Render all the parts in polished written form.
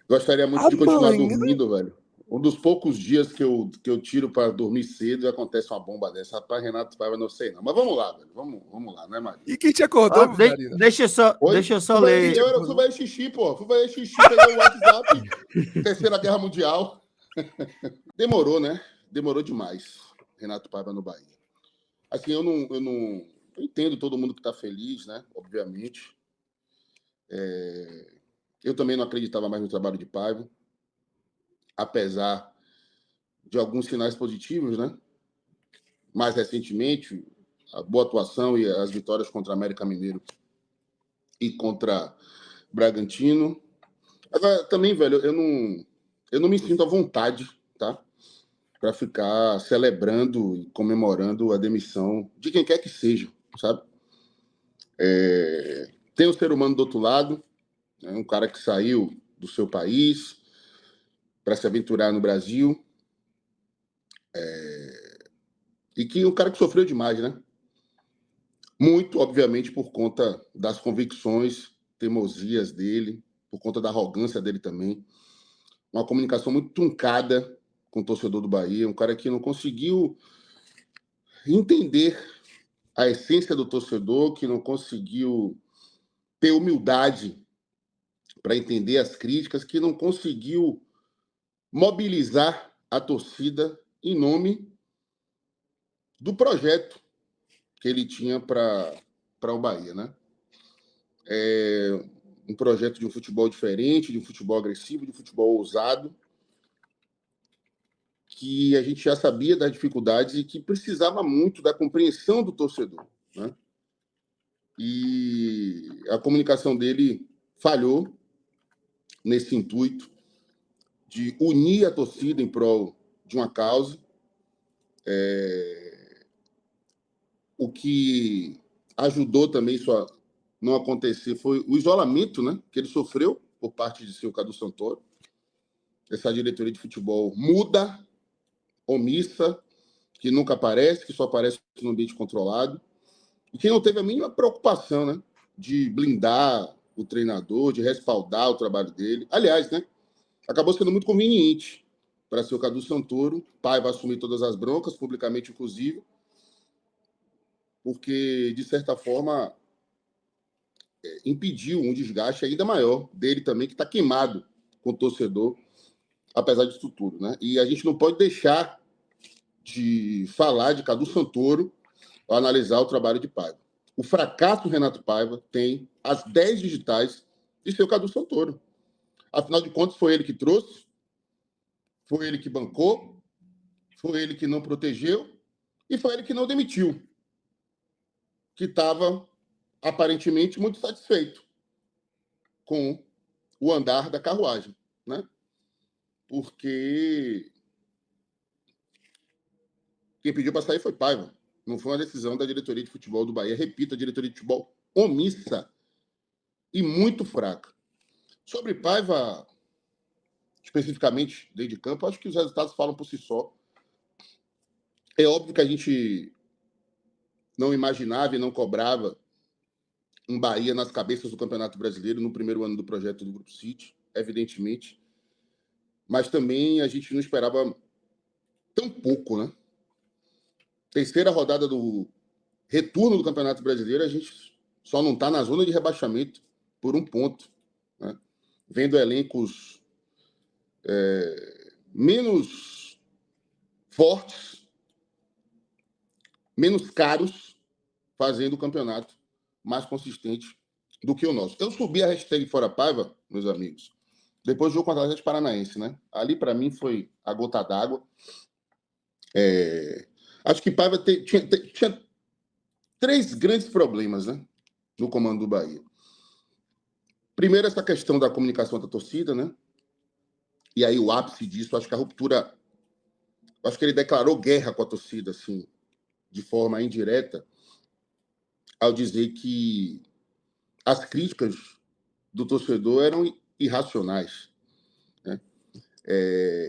Gostaria muito de continuar dormindo, velho. Um dos poucos dias que eu tiro para dormir cedo e acontece uma bomba dessa. Rapaz, Renato Paiva, não sei não. Mas vamos lá, velho. Vamos lá, né, Maria? E quem te acordou, Marina? Deixa eu só ler. Eu fui fazer xixi, pô. Fui fazer xixi, peguei o WhatsApp. Terceira Guerra Mundial. Demorou, né? Demorou demais. Renato Paiva no Bahia. Assim, eu entendo todo mundo que está feliz, né? Obviamente. Eu também não acreditava mais no trabalho de Paiva, apesar de alguns sinais positivos, né? Mais recentemente, a boa atuação e as vitórias contra América Mineiro e contra Bragantino. Agora, também, velho, eu não me sinto à vontade, tá? Para ficar celebrando e comemorando a demissão de quem quer que seja, sabe? Tem um ser humano do outro lado, né? Um cara que saiu do seu país para se aventurar no Brasil, e que um cara que sofreu demais, né? Muito, obviamente, por conta das convicções, teimosias dele, por conta da arrogância dele também. Uma comunicação muito truncada com o torcedor do Bahia, um cara que não conseguiu entender a essência do torcedor, que não conseguiu ter humildade para entender as críticas, que não conseguiu mobilizar a torcida em nome do projeto que ele tinha para o Bahia, né? Um projeto de um futebol diferente, de um futebol agressivo, de um futebol ousado, que a gente já sabia das dificuldades e que precisava muito da compreensão do torcedor, né? E a comunicação dele falhou nesse intuito de unir a torcida em prol de uma causa. O que ajudou também isso a não acontecer foi o isolamento, né, que ele sofreu por parte de seu Cadu Santoro. Essa diretoria de futebol muda, omissa, que nunca aparece, que só aparece no ambiente controlado, e que não teve a mínima preocupação, né, de blindar o treinador, de respaldar o trabalho dele. Aliás, né, acabou sendo muito conveniente para seu Cadu Santoro. Pai vai assumir todas as broncas, publicamente inclusive, porque, de certa forma, impediu um desgaste ainda maior dele também, que está queimado com o torcedor, apesar disso tudo, né? E a gente não pode deixar de falar de Cadu Santoro ao analisar o trabalho de Paiva. O fracasso do Renato Paiva tem as 10 digitais de seu Cadu Santoro. Afinal de contas, foi ele que trouxe, foi ele que bancou, foi ele que não protegeu e foi ele que não demitiu, que estava aparentemente muito satisfeito com o andar da carruagem, né? Porque quem pediu para sair foi Paiva. Não foi uma decisão da diretoria de futebol do Bahia. Repito, a diretoria de futebol omissa e muito fraca. Sobre Paiva, especificamente dentro de campo, acho que os resultados falam por si só. É óbvio que a gente não imaginava e não cobrava um Bahia nas cabeças do Campeonato Brasileiro no primeiro ano do projeto do Grupo City, evidentemente. Mas também a gente não esperava tão pouco, né? Terceira rodada do retorno do Campeonato Brasileiro, a gente só não está na zona de rebaixamento por um ponto, né? Vendo elencos menos fortes, menos caros, fazendo o campeonato mais consistente do que o nosso. Eu subi a hashtag Fora Paiva, meus amigos, depois do jogo contra o Atlético Paranaense, né? Ali, para mim, foi a gota d'água. Acho que Paiva tinha 3 grandes problemas, né, no comando do Bahia. Primeiro, essa questão da comunicação da torcida, né? E aí o ápice disso, acho que a ruptura... Acho que ele declarou guerra com a torcida, assim, de forma indireta, ao dizer que as críticas do torcedor eram irracionais, né?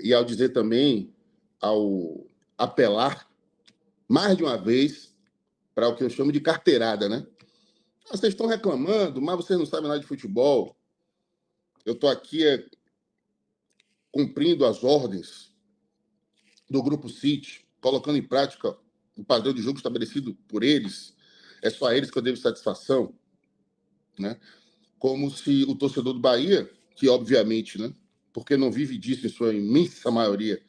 E ao dizer também, ao apelar mais de uma vez para o que eu chamo de carteirada, né? Vocês estão reclamando, mas vocês não sabem nada de futebol. Eu estou aqui cumprindo as ordens do Grupo City, colocando em prática o padrão de jogo estabelecido por eles, é só a eles que eu devo satisfação, né? Como se o torcedor do Bahia, que obviamente, né, porque não vive disso em sua imensa maioria,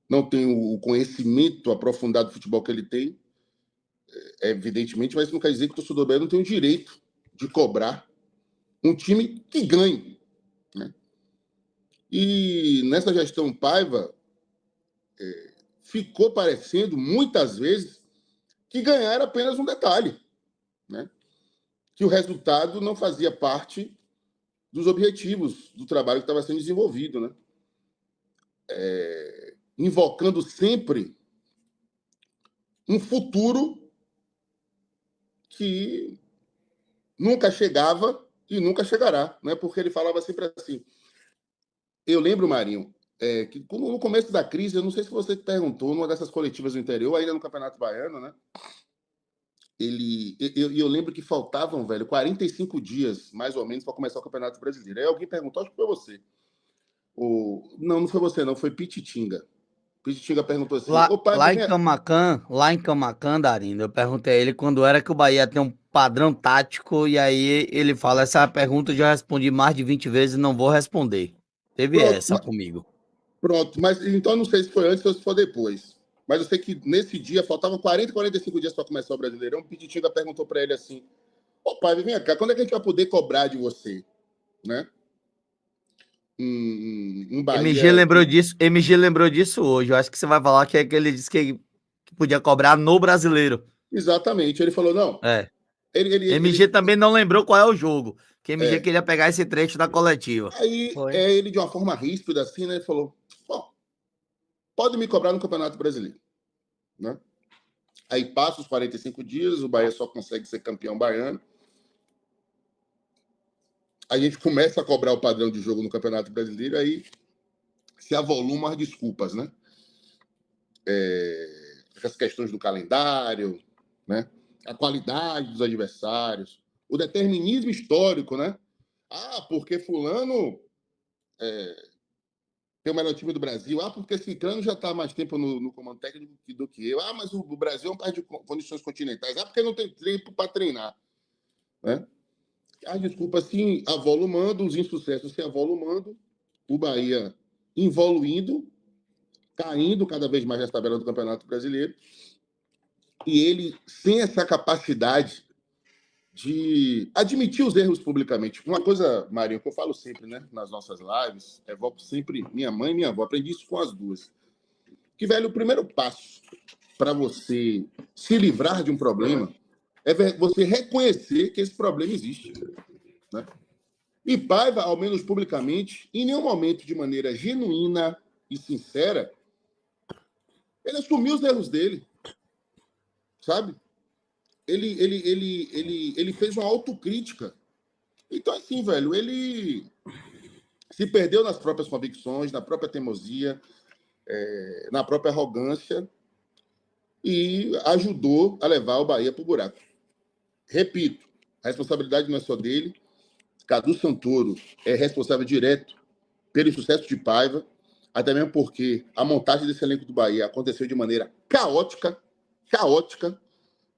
não tem o conhecimento aprofundado do futebol que ele tem, evidentemente, mas isso não quer dizer que o torcedor do Bahia não tem o direito de cobrar um time que ganhe, né? E nessa gestão Paiva, ficou parecendo, muitas vezes, que ganhar era apenas um detalhe, né? Que o resultado não fazia parte dos objetivos do trabalho que estava sendo desenvolvido, né? Invocando sempre um futuro que nunca chegava e nunca chegará, né? Porque ele falava sempre assim. Eu lembro, Marinho, que no começo da crise, eu não sei se você perguntou, numa dessas coletivas do interior, ainda no Campeonato Baiano, né? Eu lembro que faltavam, velho, 45 dias, mais ou menos, para começar o Campeonato Brasileiro. Aí alguém perguntou, acho que foi você. Não foi você, não, foi Pititinga. Pititinga perguntou assim: Lá, ô pai, lá em Camacan, Darino, eu perguntei a ele quando era que o Bahia tem um padrão tático, e aí ele fala, essa pergunta eu já respondi mais de 20 vezes e não vou responder. Teve pronto, essa comigo. pronto, mas então eu não sei se foi antes ou se foi depois. Mas eu sei que nesse dia, faltavam 40, 45 dias para começar o Brasileirão. O Pititinga perguntou para ele assim: ô pai, vem cá, quando é que a gente vai poder cobrar de você, né? MG Bahia lembrou que... disso, MG lembrou disso hoje. Eu acho que você vai falar que é que ele disse que podia cobrar no Brasileiro. Exatamente. Ele falou, não. É. Ele MG também não lembrou qual é o jogo. Que MG é. queria pegar esse trecho da coletiva. Aí Foi. ele, de uma forma ríspida, assim, né? Ele falou: bom, pode me cobrar no Campeonato Brasileiro, né? Aí passa os 45 dias, o Bahia só consegue ser campeão baiano. A gente começa a cobrar o padrão de jogo no Campeonato Brasileiro, aí se avolumam as desculpas, né? As questões do calendário, né? A qualidade dos adversários, o determinismo histórico, né? Ah, porque fulano tem o melhor time do Brasil. Ah, porque Ciclano já está há mais tempo no comando técnico do que eu. Ah, mas o Brasil é um país de condições continentais. Ah, porque não tem tempo para treinar, né? As desculpas se avolumando, os insucessos se avolumando, o Bahia evoluindo, caindo cada vez mais na tabela do Campeonato Brasileiro, e ele sem essa capacidade de admitir os erros publicamente. Uma coisa, Marinho, que eu falo sempre, né, nas nossas lives, evoco sempre minha mãe e minha avó, aprendi isso com as duas. Que, velho, o primeiro passo para você se livrar de um problema é você reconhecer que esse problema existe, né? E Paiva, ao menos publicamente, em nenhum momento, de maneira genuína e sincera, ele assumiu os erros dele, sabe? Ele fez uma autocrítica. Então, assim, velho, ele se perdeu nas próprias convicções, na própria teimosia, na própria arrogância, e ajudou a levar o Bahia para o buraco. Repito, a responsabilidade não é só dele. Cadu Santoro é responsável direto pelo sucesso de Paiva, até mesmo porque a montagem desse elenco do Bahia aconteceu de maneira caótica,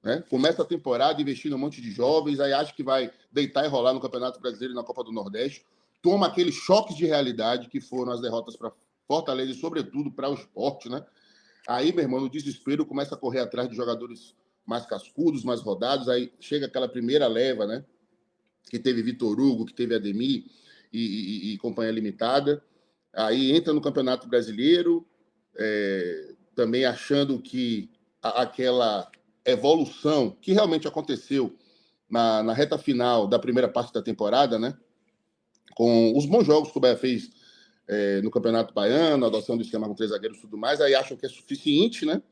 né? Começa a temporada investindo um monte de jovens, aí acha que vai deitar e rolar no Campeonato Brasileiro e na Copa do Nordeste, toma aqueles choques de realidade que foram as derrotas para Fortaleza e, sobretudo, para o Sport, né? Aí, meu irmão, no desespero, começa a correr atrás de jogadores mais cascudos, mais rodados, aí chega aquela primeira leva, né? Que teve Vitor Hugo, que teve Ademir e Companhia Limitada. Aí entra no Campeonato Brasileiro, também achando que aquela evolução que realmente aconteceu na reta final da primeira parte da temporada, né? Com os bons jogos que o Bahia fez no Campeonato Baiano, a adoção do esquema com 3 zagueiros e tudo mais, aí acham que é suficiente, né?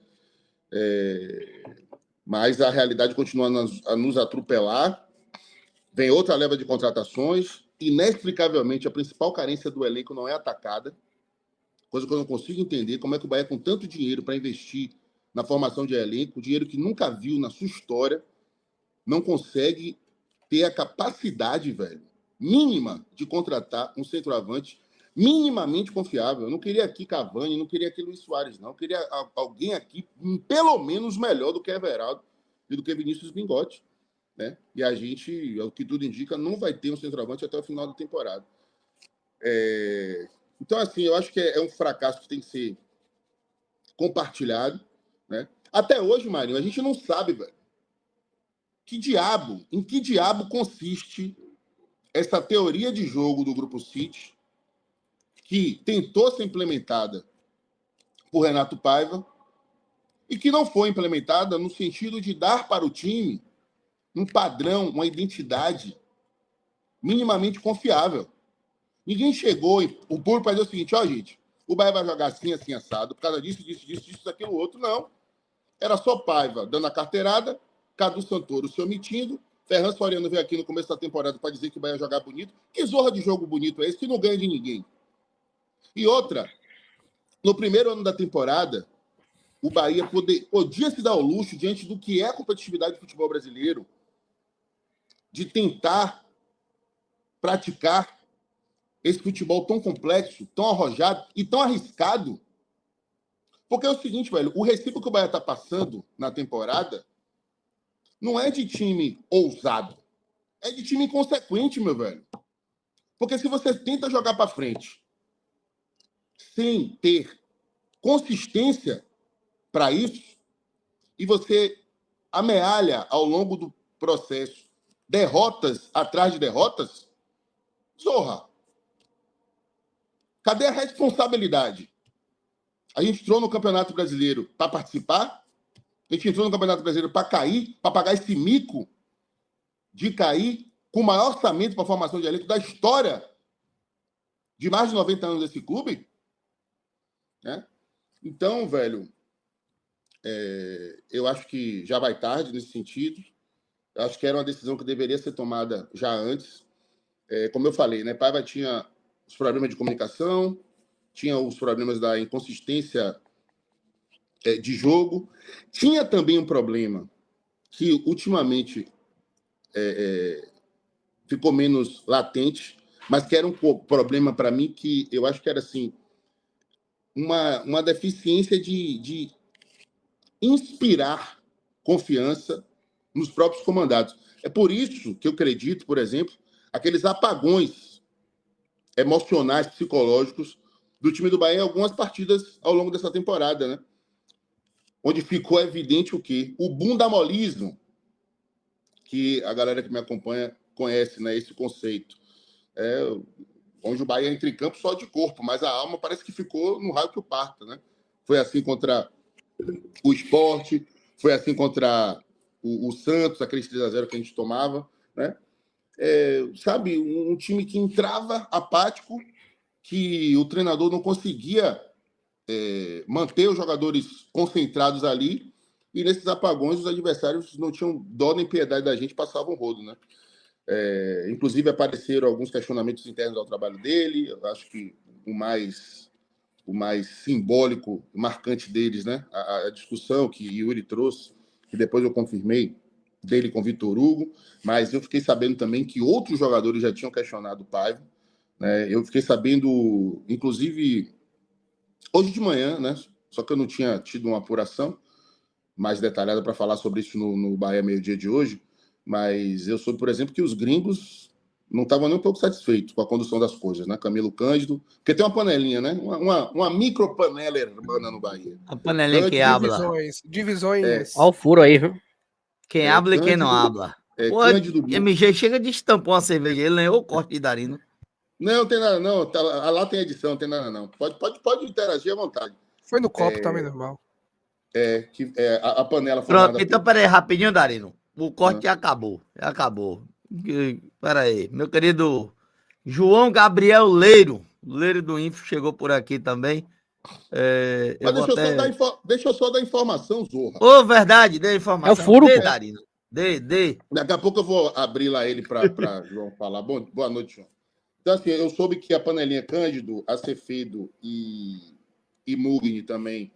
Mas a realidade continua a nos atropelar. Vem outra leva de contratações. Inexplicavelmente, a principal carência do elenco não é atacada, coisa que eu não consigo entender. Como é que o Bahia, com tanto dinheiro para investir na formação de elenco, dinheiro que nunca viu na sua história, não consegue ter a capacidade, velho, mínima de contratar um centroavante minimamente confiável. Eu não queria aqui Cavani, não queria aqui Luis Soares, não. Eu queria alguém aqui, pelo menos, melhor do que Everaldo e do que Vinícius Bingotti, né? E a gente, o que tudo indica, não vai ter um centroavante até o final da temporada. Então, assim, eu acho que é um fracasso que tem que ser compartilhado, né? Até hoje, Marinho, a gente não sabe, velho, em que diabo consiste essa teoria de jogo do Grupo City, que tentou ser implementada por Renato Paiva e que não foi implementada no sentido de dar para o time um padrão, uma identidade minimamente confiável. Ninguém chegou e o público para dizer o seguinte, gente, o Bahia vai jogar assim, assim, assado, por causa disso, daquilo, outro. Não. Era só Paiva dando a carteirada, Cadu Santoro se omitindo, Ferran Soriano veio aqui no começo da temporada para dizer que o Bahia ia jogar bonito. Que zorra de jogo bonito é esse que não ganha de ninguém? E outra, no primeiro ano da temporada, o Bahia podia se dar ao luxo, diante do que é a competitividade do futebol brasileiro, de tentar praticar esse futebol tão complexo, tão arrojado e tão arriscado. Porque é o seguinte, velho, o recibo que o Bahia está passando na temporada não é de time ousado, é de time inconsequente, meu velho. Porque se você tenta jogar para frente sem ter consistência para isso, e você amealha ao longo do processo derrotas atrás de derrotas, zorra. Cadê a responsabilidade? A gente entrou no Campeonato Brasileiro para participar, a gente entrou no Campeonato Brasileiro para cair, para pagar esse mico de cair com o maior orçamento para a formação de elenco da história de mais de 90 anos desse clube, né? Então, velho, eu acho que já vai tarde nesse sentido. Eu acho que era uma decisão que deveria ser tomada já antes. Como eu falei, né? Paiva tinha os problemas de comunicação, tinha os problemas da inconsistência de jogo, tinha também um problema que ultimamente ficou menos latente, mas que era um problema para mim que eu acho que era assim uma deficiência de inspirar confiança nos próprios comandados. É por isso que eu acredito, por exemplo, aqueles apagões emocionais, psicológicos do time do Bahia em algumas partidas ao longo dessa temporada, né? Onde ficou evidente o quê? O bundamolismo, que a galera que me acompanha conhece, né? Esse conceito. Onde o Bahia entra em campo só de corpo, mas a alma parece que ficou no raio que o parta, né? Foi assim contra o Sport, foi assim contra o Santos, aqueles 3-0 que a gente tomava, né? Sabe, um time que entrava apático, que o treinador não conseguia manter os jogadores concentrados ali, e nesses apagões os adversários não tinham dó nem piedade da gente, passavam rodo, né? Inclusive apareceram alguns questionamentos internos ao trabalho dele. Eu acho que o mais simbólico, marcante deles, né? A discussão que Yuri trouxe, que depois eu confirmei, dele com Vitor Hugo, mas eu fiquei sabendo também que outros jogadores já tinham questionado o Paiva, né? Eu fiquei sabendo, inclusive, hoje de manhã, né? Só que eu não tinha tido uma apuração mais detalhada para falar sobre isso no Bahia Meio-Dia de hoje, mas eu soube, por exemplo, que os gringos não estavam nem um pouco satisfeitos com a condução das coisas, né? Camilo Cândido, porque tem uma panelinha, né? Uma micro panela hermana no Bahia. A panelinha que Cândido, habla. Divisões. Olha o furo aí, viu? Quem habla e quem não Cândido, habla. Pô, Cândido. MG chega de estampar uma cerveja. Ele nem o corte de Darino. Não tem nada, não. Lá tem edição, não tem nada, não. Pode interagir à vontade. Foi no copo também, normal. A panela Pronto, formada então peraí, rapidinho, Darino. O corte já acabou. Já acabou. Peraí, meu querido João Gabriel Leiro. Leiro do Info chegou por aqui também. Mas deixa eu só dar informação, Zorra. Ô, verdade, dê informação. É o furo, Dê, pô. Darino. Dê. Daqui a pouco eu vou abrir lá ele para João falar. Boa noite, João. Então, assim, eu soube que a panelinha Cândido, Acevedo e Mugni também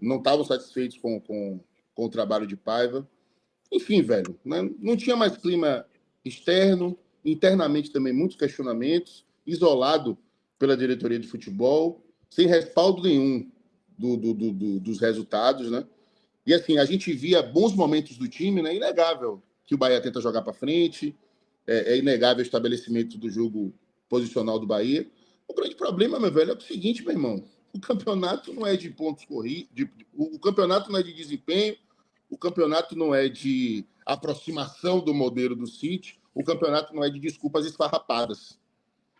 não estavam satisfeitos com o trabalho de Paiva. Enfim, velho, né? Não tinha mais clima externo, internamente também muitos questionamentos. isolado pela diretoria de futebol, sem respaldo nenhum dos resultados, né? E assim, a gente via bons momentos do time, né? Inegável que o Bahia tenta jogar para frente, é inegável o estabelecimento do jogo posicional do Bahia. O grande problema, meu velho, é o seguinte, meu irmão, o campeonato não é de pontos corridos, o campeonato não é de desempenho, o campeonato não é de aproximação do modelo do City, o campeonato não é de desculpas esfarrapadas.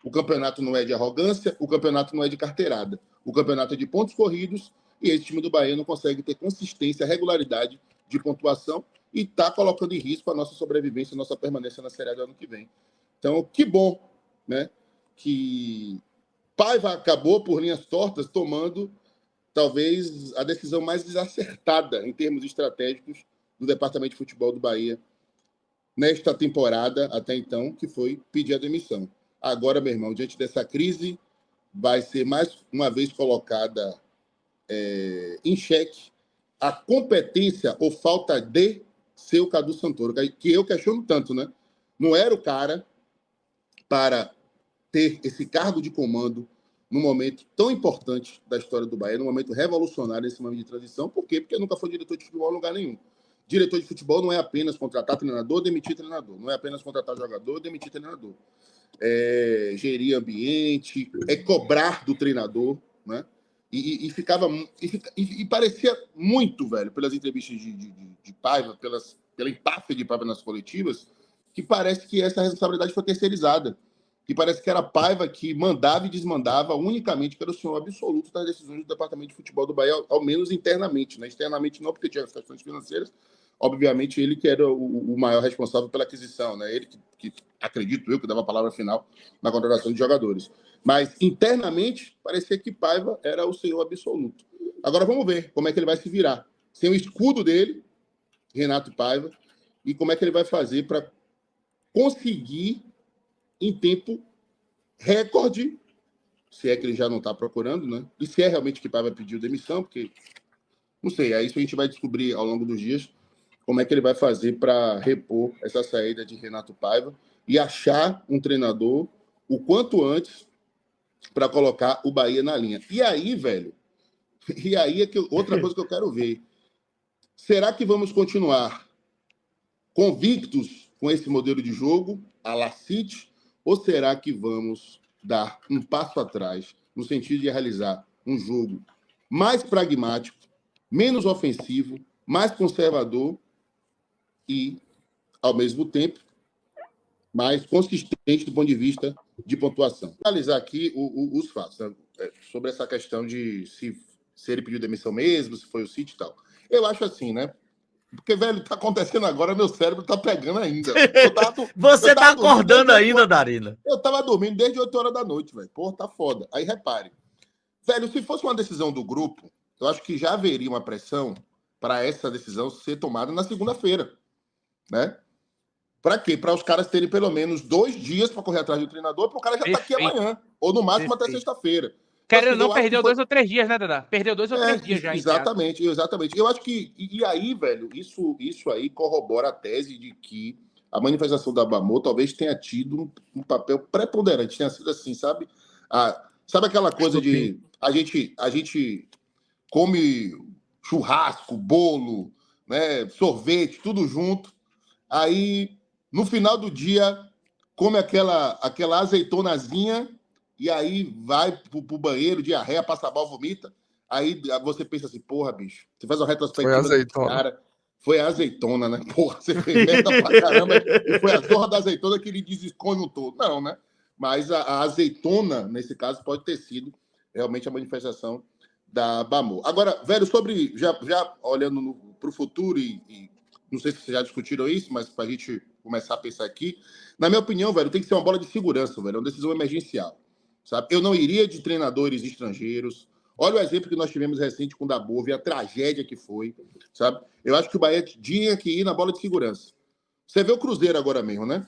O campeonato não é de arrogância, o campeonato não é de carteirada. O campeonato é de pontos corridos e esse time do Bahia não consegue ter consistência, regularidade de pontuação e está colocando em risco a nossa sobrevivência, a nossa permanência na Série A do ano que vem. Então, que bom, né, que Paiva acabou por linhas tortas tomando talvez a decisão mais desacertada em termos estratégicos do Departamento de Futebol do Bahia nesta temporada até então, que foi pedir a demissão. Agora, meu irmão, diante dessa crise, vai ser mais uma vez colocada em xeque a competência ou falta de seu Cadu Santoro, que eu questiono tanto, né? Não era o cara para ter esse cargo de comando num momento tão importante da história do Bahia, num momento revolucionário, esse momento de transição. Por quê? Porque nunca foi diretor de futebol em lugar nenhum. Diretor de futebol não é apenas contratar treinador, demitir treinador. Não é apenas contratar jogador, demitir treinador. É gerir ambiente, é cobrar do treinador, né? E parecia muito, velho, pelas entrevistas de Paiva, pela empáfia de Paiva nas coletivas, que parece que essa responsabilidade foi terceirizada. Que parece que era Paiva que mandava e desmandava unicamente pelo senhor absoluto das decisões do Departamento de Futebol do Bahia, ao menos internamente, né? Externamente não, porque tinha as questões financeiras. Obviamente, ele que era o maior responsável pela aquisição, né? Ele que acredito eu, que dava a palavra final na contratação de jogadores. Mas, internamente, parecia que Paiva era o senhor absoluto. Agora, vamos ver como é que ele vai se virar. Sem o escudo dele, Renato Paiva, e como é que ele vai fazer para conseguir, em tempo recorde, se é que ele já não está procurando, né? E se é realmente que Paiva pediu demissão, porque, não sei, é isso a gente vai descobrir ao longo dos dias, como é que ele vai fazer para repor essa saída de Renato Paiva e achar um treinador o quanto antes para colocar o Bahia na linha. E aí, velho, é que outra coisa que eu quero ver. Será que vamos continuar convictos com esse modelo de jogo, a la City, ou será que vamos dar um passo atrás no sentido de realizar um jogo mais pragmático, menos ofensivo, mais conservador e, ao mesmo tempo, mais consistente do ponto de vista de pontuação? Vou analisar aqui os fatos, né? Sobre essa questão de se ele pediu demissão mesmo, se foi o City e tal. Eu acho assim, né? Porque, velho, tá acontecendo agora, meu cérebro tá pegando ainda. Você tá acordando ainda, Darina? Eu tava dormindo desde 8 horas da noite, velho. Porra, tá foda. Aí, repare. Velho, se fosse uma decisão do grupo, eu acho que já haveria uma pressão para essa decisão ser tomada na segunda-feira, né? Para quê? Para os caras terem pelo menos 2 dias para correr atrás do treinador, para o cara já estar aqui amanhã, ou no máximo até sexta-feira. Querendo não, perdeu 2 ou 3 dias, né, Dada? Perdeu 2 ou 3 dias já. Exatamente. Eu acho que... E aí, velho, isso aí corrobora a tese de que a manifestação da Bamô talvez tenha tido um papel preponderante. Tenha sido assim, sabe? Sabe aquela coisa de... A gente come churrasco, bolo, né, sorvete, tudo junto. Aí, no final do dia, come aquela azeitonazinha... E aí vai pro banheiro, diarreia, passa mal, vomita. Aí você pensa assim, porra, bicho. Você faz uma retrospectiva desse cara. Foi a azeitona, né? Porra, você fez merda pra caramba. E foi a zorra da azeitona que ele desesconde todo. Não, né? Mas a azeitona, nesse caso, pode ter sido realmente a manifestação da Bamô. Agora, velho, sobre... Já olhando pro futuro e não sei se vocês já discutiram isso, mas pra gente começar a pensar aqui. Na minha opinião, velho, tem que ser uma bola de segurança, velho. É uma decisão emergencial. Sabe? Eu não iria de treinadores estrangeiros. Olha o exemplo que nós tivemos recente com o Dabove, a tragédia que foi. Sabe? Eu acho que o Bahia tinha que ir na bola de segurança. Você vê o Cruzeiro agora mesmo, né?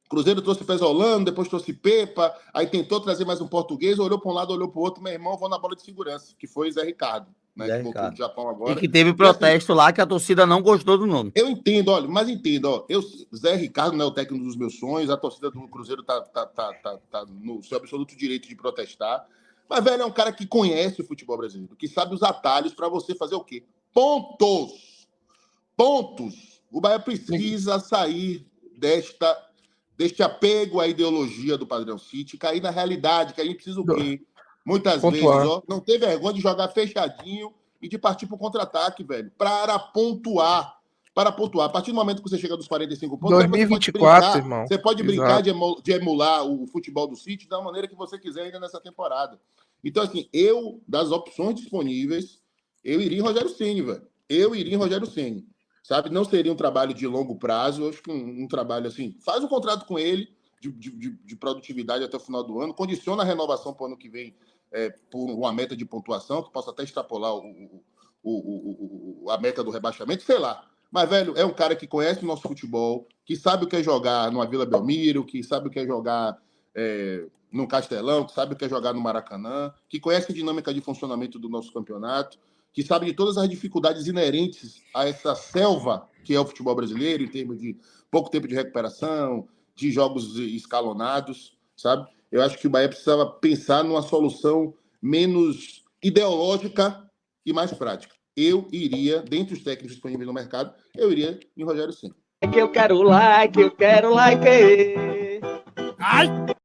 O Cruzeiro trouxe Pesolano, depois trouxe Pepa, aí tentou trazer mais um português, olhou para um lado, olhou para o outro. Meu irmão, vou na bola de segurança, que foi Zé Ricardo. né? Zé Que voltou do Ricardo. Japão E agora. que teve protesto lá que a torcida não gostou do nome. Eu entendo, olha, mas entendo, ó. Zé Ricardo não é o técnico dos meus sonhos, a torcida do Cruzeiro tá no seu absoluto direito de protestar. Mas, velho, é um cara que conhece o futebol brasileiro, que sabe os atalhos para você fazer o quê? Pontos! Pontos! O Bahia precisa sair deste apego à ideologia do Padrão City, cair na realidade, que a gente precisa o quê? Muitas Pontuar. vezes, ó, não ter vergonha de jogar fechadinho e de partir para o contra-ataque, velho, para pontuar. Para pontuar. A partir do momento que você chega dos 45 pontos, aí você pode 2024, brincar, irmão. você pode brincar Exato. de emular o futebol do City da maneira que você quiser ainda nessa temporada. Então, assim, das opções disponíveis, eu iria em Rogério Ceni, velho. Eu iria em Rogério Ceni. Sabe? Não seria um trabalho de longo prazo, eu acho que um trabalho assim, faz um contrato com ele de produtividade até o final do ano, condiciona a renovação para o ano que vem por uma meta de pontuação, que possa até extrapolar a meta do rebaixamento, sei lá. Mas, velho, é um cara que conhece o nosso futebol, que sabe o que é jogar numa Vila Belmiro, que sabe o que é jogar no Castelão, que sabe o que é jogar no Maracanã, que conhece a dinâmica de funcionamento do nosso campeonato, que sabe de todas as dificuldades inerentes a essa selva que é o futebol brasileiro, em termos de pouco tempo de recuperação, de jogos escalonados, sabe? Eu acho que o Bahia precisava pensar numa solução menos ideológica e mais prática. Eu iria, dentre os técnicos disponíveis no mercado, eu iria em Rogério Ceni. Eu quero like, eu quero like. Ai!